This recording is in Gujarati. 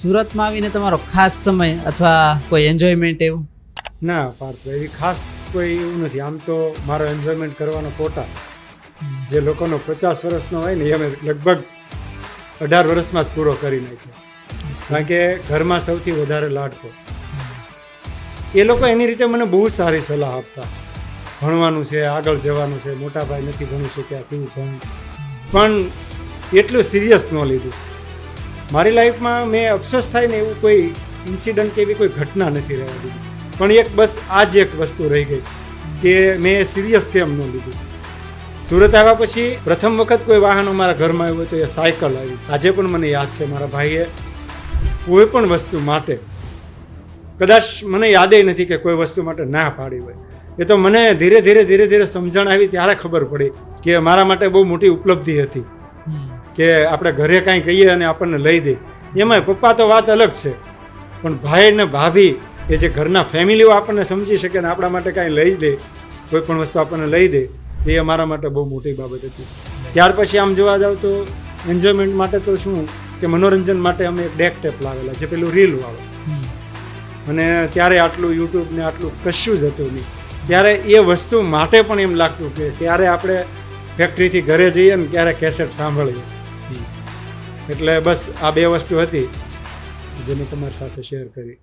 સુરતમાં આવીને તમારો ખાસ સમય અથવા કોઈ એન્જોયમેન્ટ એવું? ના પાર્થભાઈ, એવી ખાસ કોઈ એવું નથી. આમ તો મારો એન્જોયમેન્ટ કરવાનો કોટા જે લોકોનો 50 વર્ષનો હોય ને એ અમે લગભગ 18 વર્ષમાં જ પૂરો કરી નાખ્યો. કારણ કે ઘરમાં સૌથી વધારે લાડકો. એ લોકો એની રીતે મને બહુ સારી સલાહ આપતા. ભણવાનું છે, આગળ જવાનું છે, મોટા ભાઈ નથી ભણી શક્યા, તું ભણ. પણ એટલું સિરિયસ ન લીધું. મારી લાઈફમાં મેં અફસોસ થાય ને એવું કોઈ ઇન્સિડન્ટ કે એવી કોઈ ઘટના નથી રહેવા દીધી. પણ એક બસ આ જ એક વસ્તુ રહી ગઈ કે મેં સિરિયસ કેમ ન લીધું. સુરત આવ્યા પછી પ્રથમ વખત કોઈ વાહન અમારા ઘરમાં આવ્યું તો એ સાયકલ આવી. આજે પણ મને યાદ છે, મારા ભાઈએ કોઈ પણ વસ્તુ માટે, કદાચ મને યાદ નથી કે કોઈ વસ્તુ માટે ના પાડી હોય. એ તો મને ધીરે ધીરે સમજણ આવી ત્યારે ખબર પડી કે મારા માટે બહુ મોટી ઉપલબ્ધિ હતી કે આપણે ઘરે કાંઈ કહીએ અને આપણને લઈ દે. એમાંય પપ્પા તો વાત અલગ છે, પણ ભાઈ ને ભાભી એ જે ઘરના ફેમિલીઓ આપણને સમજી શકે ને આપણા માટે કાંઈ લઈ દે, કોઈ પણ વસ્તુ આપણને લઈ દે, એ અમારા માટે બહુ મોટી બાબત હતી. ત્યાર પછી આમ જોવા જાવ તો એન્જોયમેન્ટ માટે તો શું કે મનોરંજન માટે અમે એક ડેક ટેપ લાવેલા જે પેલું રીલ આવે. અને ત્યારે આટલું યુટ્યુબ ને આટલું કશું જ હતું નહીં. ત્યારે એ વસ્તુ માટે પણ એમ લાગતું કે ક્યારે આપણે ફેક્ટરીથી ઘરે જઈએ ને ક્યારે કેસેટ સાંભળીએ. એટલે બસ આ બે વસ્તુ હતી જે મેં તમારી સાથે શેર કરી.